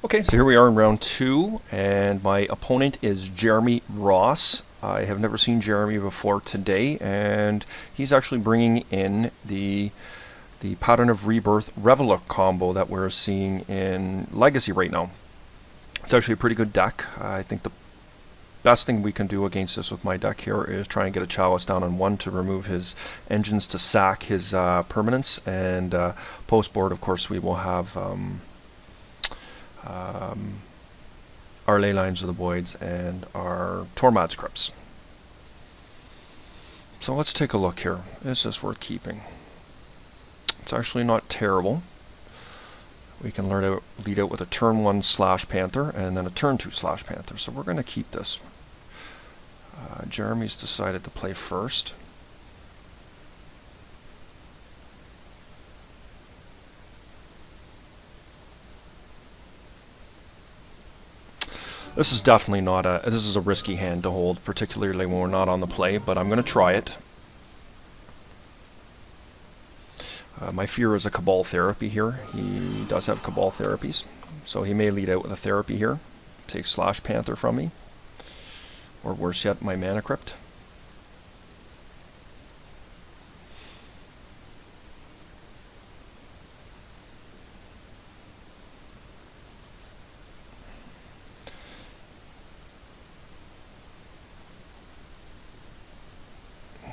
Okay, so here we are in round two, and my opponent is Jeremy Ross. I have never seen Jeremy before today, and he's actually bringing in the Pattern of Rebirth Reveille combo that we're seeing in Legacy right now. It's actually a pretty good deck. I think the best thing we can do against this with my deck here is try and get a Chalice down on one to remove his engines to sack his permanents, and post board, of course, we will have our Ley Lines of the Voids and our Tormod's Crypts. So let's take a look here. Is this worth keeping? It's actually not terrible. We can lead out with a turn 1 Slash Panther and then a turn 2 Slash Panther. So we're going to keep this. Jeremy's decided to play first. This is definitely not this is a risky hand to hold, particularly when we're not on the play, but I'm going to try it. My fear is a Cabal Therapy here. He does have Cabal Therapies, so he may lead out with a Therapy here. Take Slash Panther from me, or worse yet, my Mana Crypt.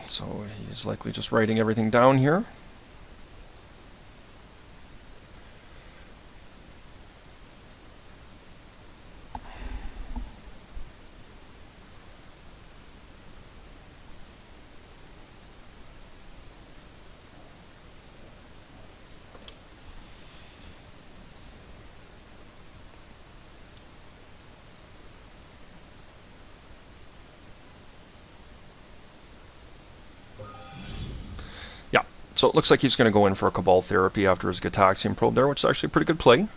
So he's likely just writing everything down here. So it looks like he's going to go in for a Cabal Therapy after his Gitaxian Probe there, which is actually a pretty good play.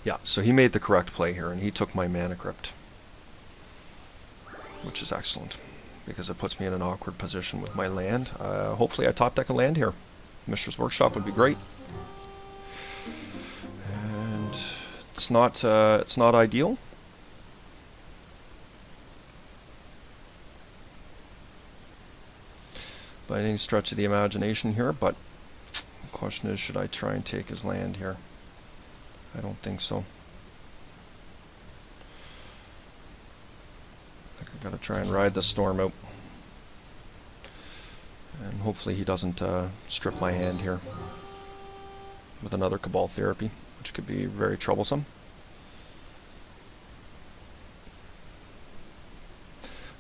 Yeah, so he made the correct play here, and he took my Mana Crypt, which is excellent, because it puts me in an awkward position with my land. Hopefully I top deck a land here. Mishra's Workshop would be great. And it's not ideal. By any stretch of the imagination here, but the question is, should I try and take his land here? I don't think so. I think I've got to try and ride the storm out. And hopefully he doesn't strip my hand here with another Cabal Therapy, which could be very troublesome.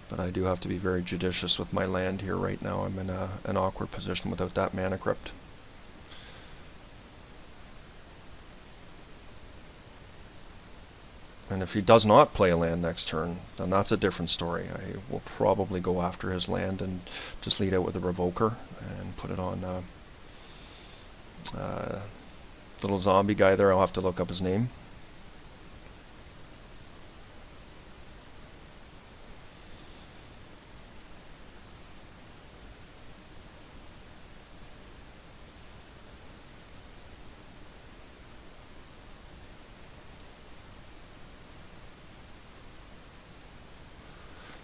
But I do have to be very judicious with my land here right now. I'm in an awkward position without that Mana Crypt. And if he does not play a land next turn, then that's a different story. I will probably go after his land and just lead out with a Revoker and put it on little zombie guy there. I'll have to look up his name.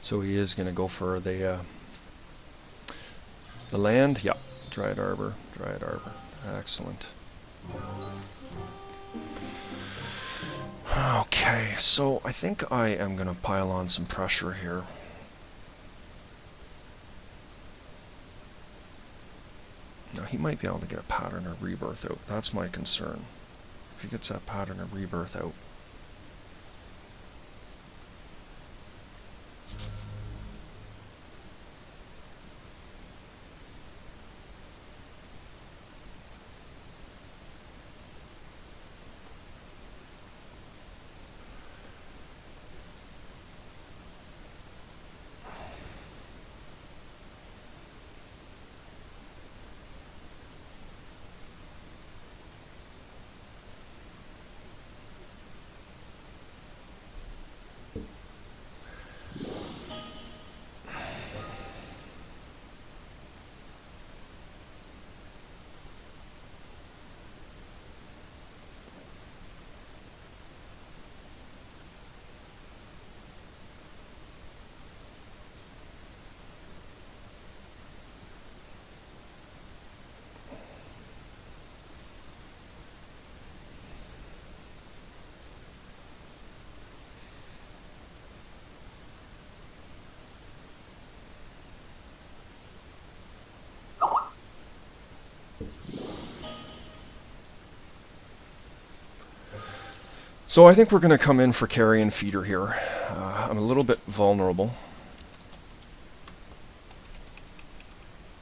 So he is going to go for the land. Yeah, Dryad Arbor, Dryad Arbor. Excellent. Okay, so I think I am going to pile on some pressure here. Now he might be able to get a Pattern of Rebirth out. That's my concern. If he gets that Pattern of Rebirth out. So I think we're going to come in for carrion feeder here. I'm a little bit vulnerable.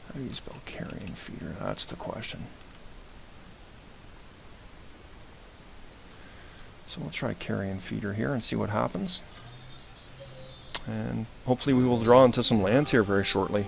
How do you spell carrion feeder? That's the question. So we'll try carrion feeder here and see what happens. And hopefully we will draw into some lands here very shortly.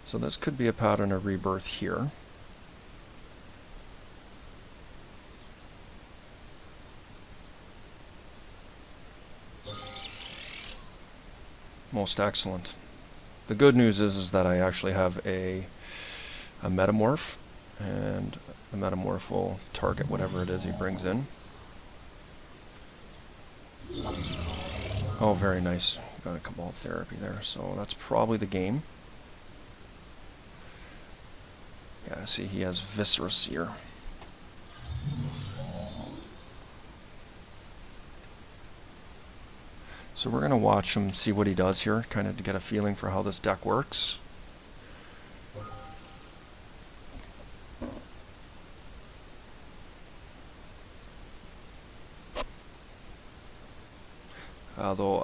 So this could be a pattern of rebirth here. Most excellent. The good news is that I actually have a metamorph, and the metamorph will target whatever it is he brings in. Oh, very nice. Got a Cabal Therapy there, so that's probably the game. Yeah, see, he has Viscera Seer. So we're going to watch him, see what he does here, kind of to get a feeling for how this deck works. Although,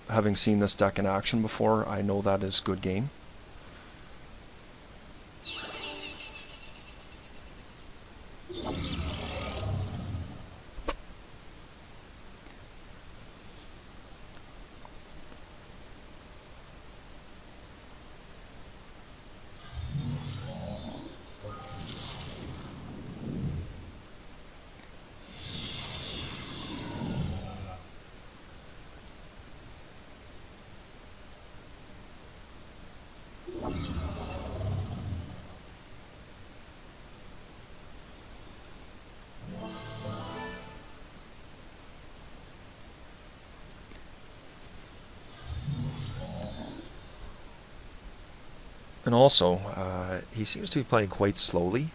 having seen this deck in action before, I know that is good game. And also, he seems to be playing quite slowly.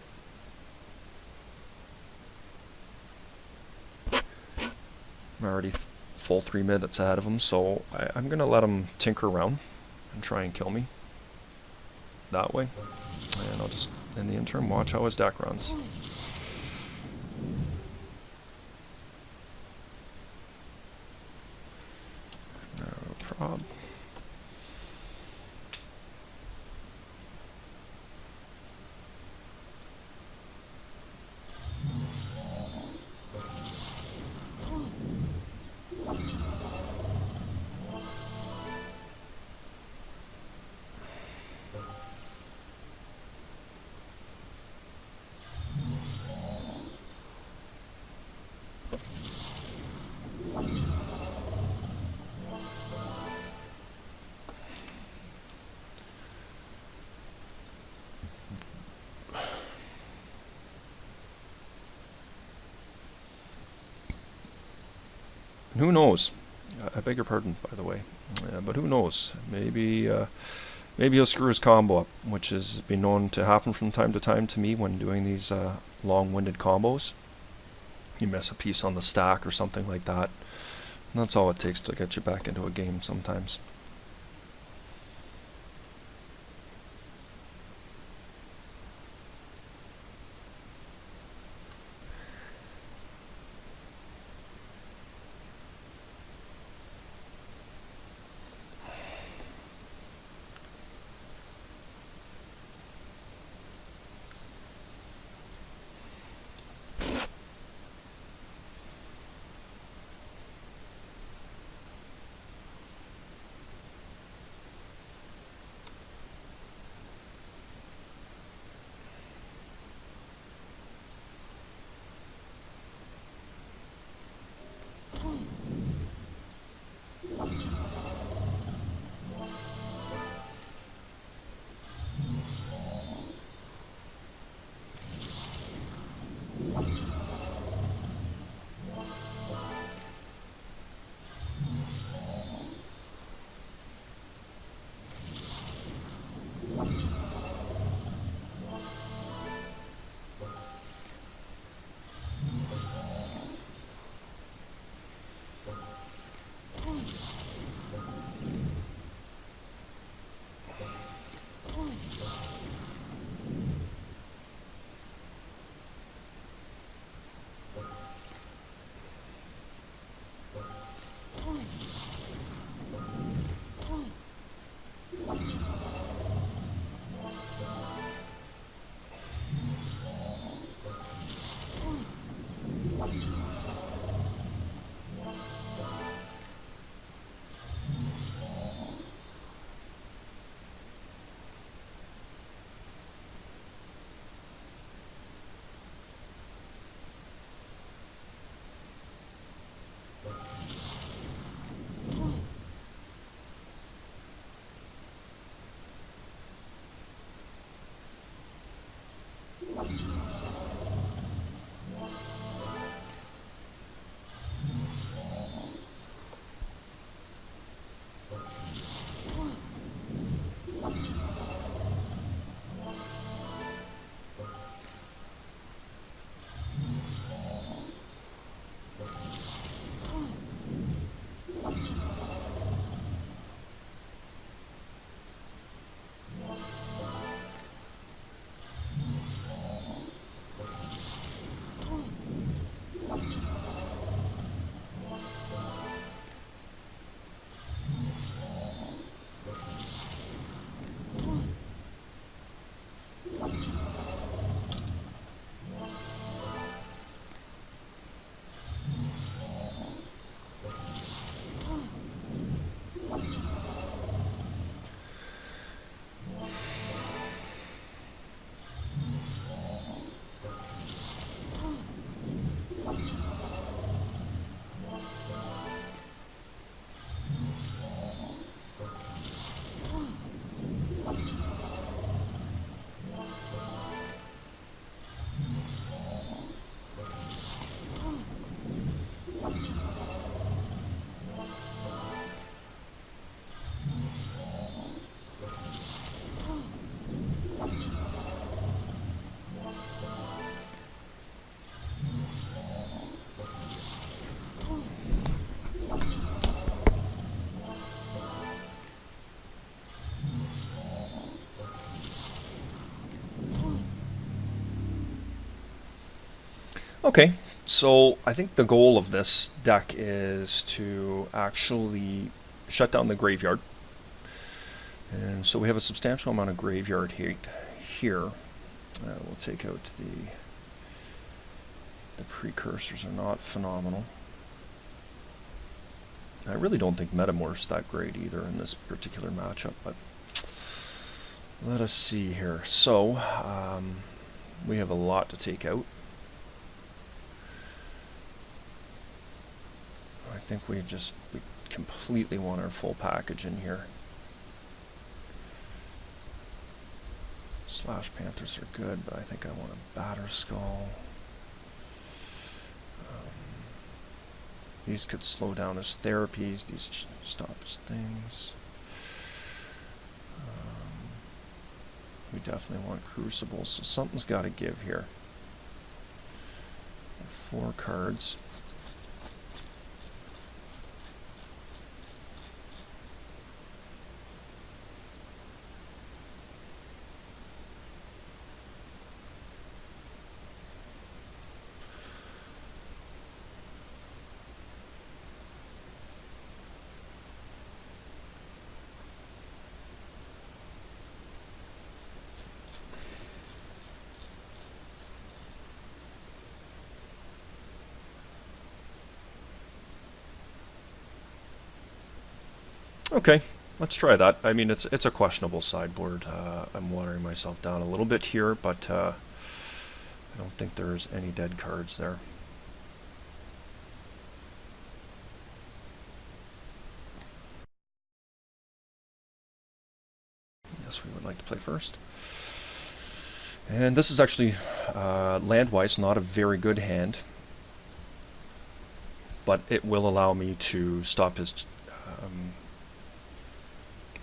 I'm already full 3 minutes ahead of him, so I'm going to let him tinker around and try and kill me that way. And I'll just, in the interim, watch how his deck runs. No problem. Who knows? I beg your pardon, by the way. But who knows? Maybe maybe he'll screw his combo up, which has been known to happen from time to time to me when doing these long-winded combos. You miss a piece on the stack or something like that. And that's all it takes to get you back into a game sometimes. Okay, so I think the goal of this deck is to actually shut down the graveyard. And so we have a substantial amount of graveyard heat here. We'll take out the precursors are not phenomenal. I really don't think Metamorph's that great either in this particular matchup, but let us see here. So, we have a lot to take out. I think we completely want our full package in here. Slash Panthers are good, but I think I want a Batter Skull. These could slow down his therapies, these stop his things. We definitely want Crucibles, so something's got to give here. 4 cards. Okay, let's try that. I mean, it's a questionable sideboard. I'm watering myself down a little bit here, but I don't think there's any dead cards there. Yes, we would like to play first. And this is actually, land-wise, not a very good hand, but it will allow me to stop his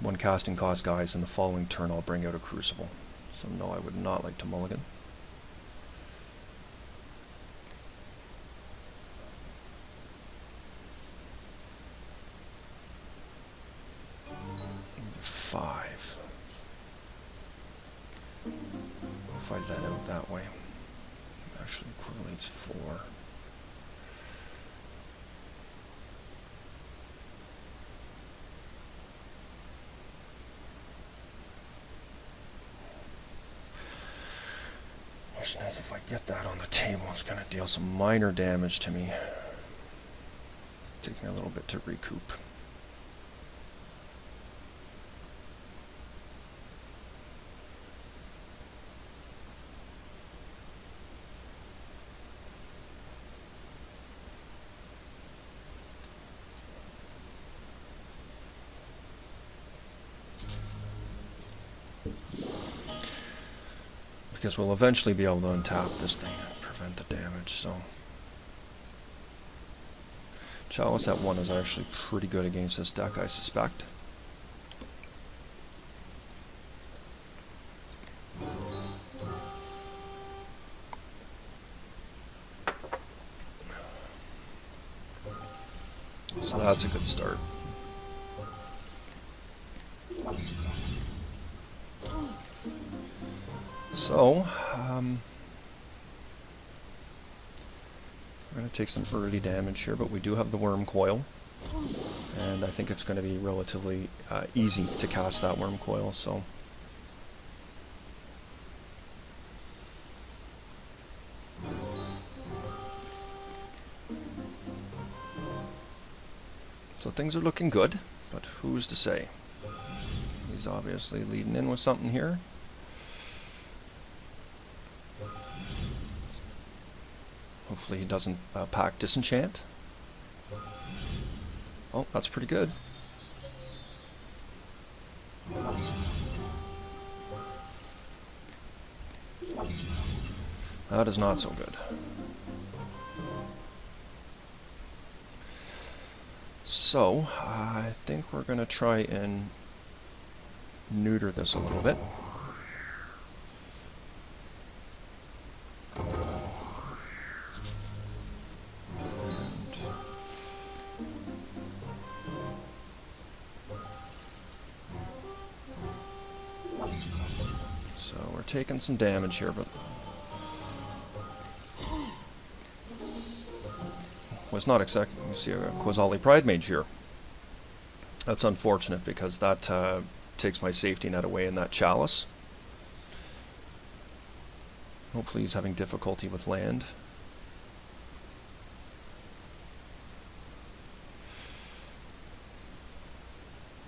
one casting cost guys. In the following turn I'll bring out a Crucible. So no, I would not like to mulligan. Five. We'll fight that out that way. Actually equivalates 4. Question is, if I get that on the table, it's going to deal some minor damage to me. Take me a little bit to recoup. Because we'll eventually be able to untap this thing and prevent the damage, so. Chalice at 1 is actually pretty good against this deck, I suspect. So that's a good start. So, we're going to take some early damage here, but we do have the Worm Coil, and I think it's going to be relatively easy to cast that Worm Coil, so. So things are looking good, but who's to say? He's obviously leading in with something here. Hopefully he doesn't pack Disenchant. Oh, that's pretty good. That is not so good. So, I think we're going to try and neuter this a little bit. Taking some damage here, but was not expecting to see a Quasali Pride Mage here. That's unfortunate because that takes my safety net away in that chalice. Hopefully he's having difficulty with land.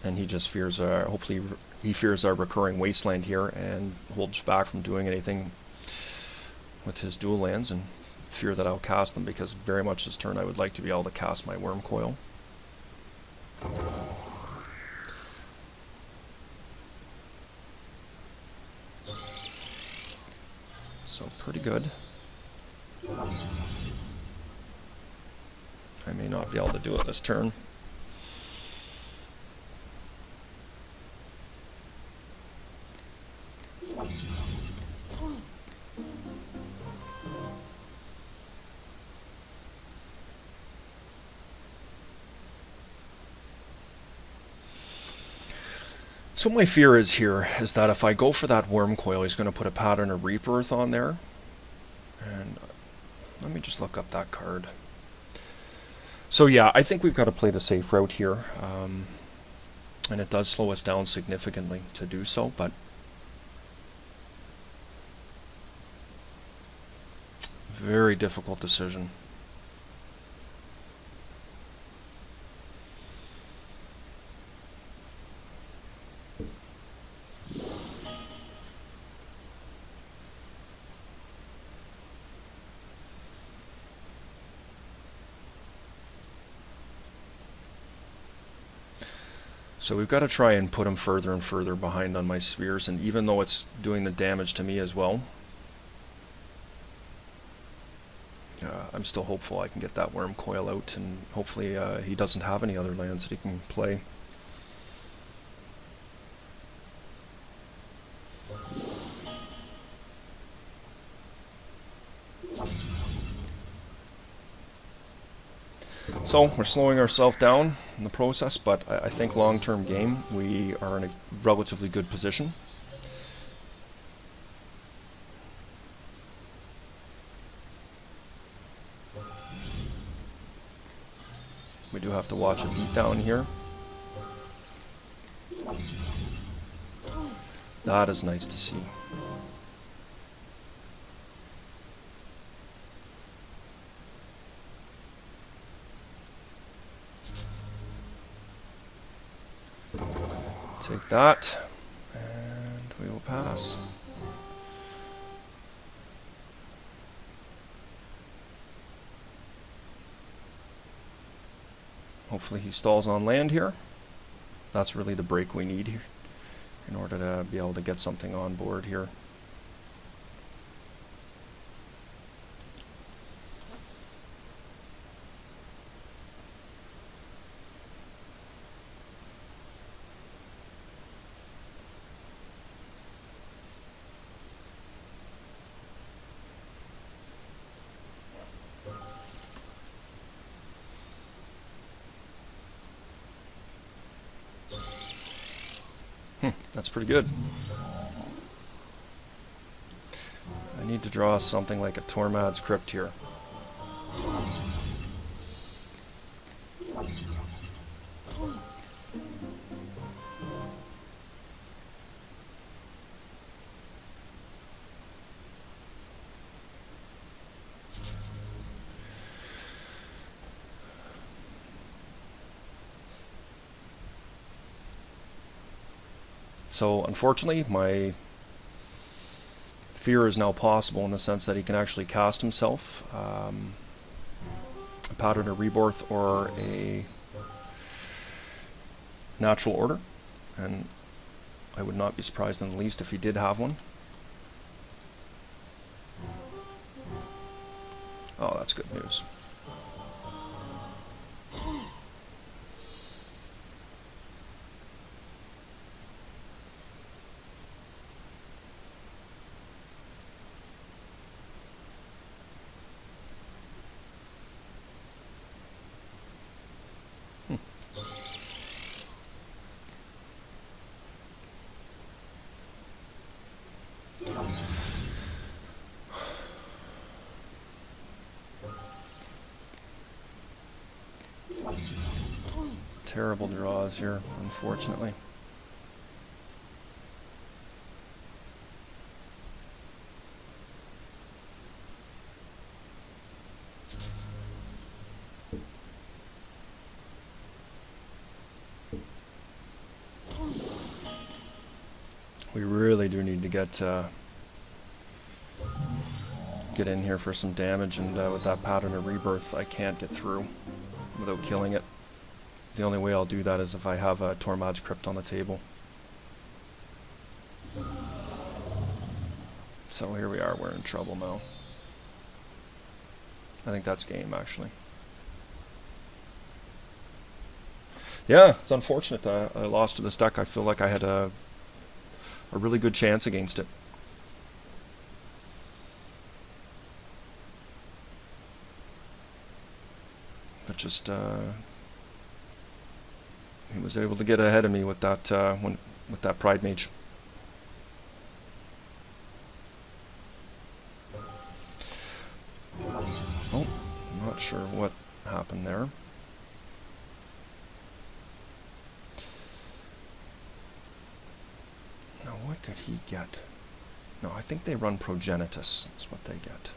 And he just fears, hopefully he fears our recurring wasteland here and holds back from doing anything with his dual lands, and fear that I'll cast them, because very much this turn I would like to be able to cast my Worm Coil. So pretty good. I may not be able to do it this turn. So my fear is here is that if I go for that Worm Coil, he's going to put a Pattern of Rebirth on there. And let me just look up that card. So yeah, I think we've got to play the safe route here. And it does slow us down significantly to do so, but very difficult decision. So we've got to try and put him further and further behind on my spheres, and even though it's doing the damage to me as well, I'm still hopeful I can get that Worm Coil out, and hopefully he doesn't have any other lands that he can play. So we're slowing ourselves down in the process, but I think long-term game we are in a relatively good position. We do have to watch a beat down here. That is nice to see. Take that, and we will pass. Hopefully he stalls on land here. That's really the break we need here in order to be able to get something on board here. That's pretty good. I need to draw something like a Tormad's Crypt here. So unfortunately, my fear is now possible in the sense that he can actually cast himself a Pattern of Rebirth or a Natural Order, and I would not be surprised in the least if he did have one. Oh, that's good news. Terrible draws here, unfortunately. We really do need to get in here for some damage, and with that Pattern of Rebirth, I can't get through without killing it. The only way I'll do that is if I have a Tormad's Crypt on the table. So here we are, we're in trouble now. I think that's game, actually. Yeah, it's unfortunate that I lost to this deck. I feel like I had a really good chance against it. But just he was able to get ahead of me with that with that Pride Mage. Oh, I'm not sure what happened there. Now what could he get? No, I think they run Progenitus, is what they get.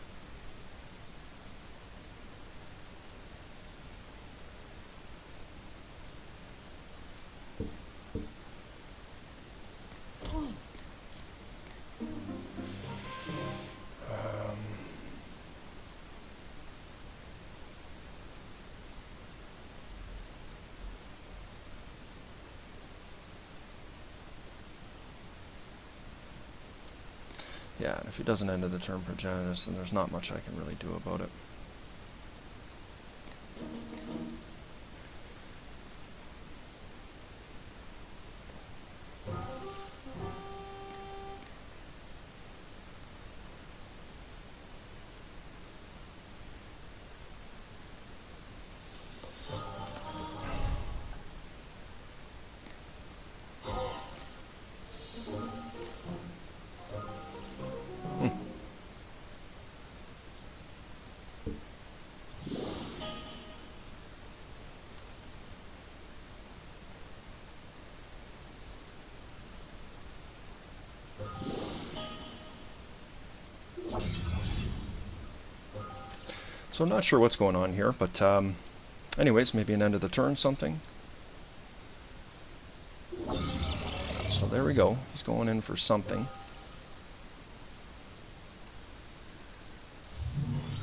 Yeah, and if he doesn't end of the turn Progenitus, then there's not much I can really do about it. So I'm not sure what's going on here, but anyways, maybe an end of the turn something. So there we go. He's going in for something.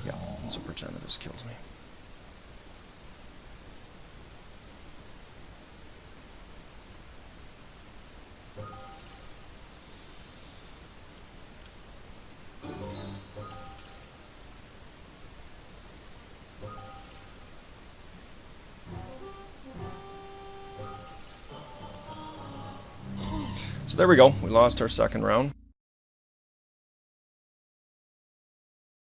Yeah, it's a Progenitus kills me. So there we go. We lost our second round.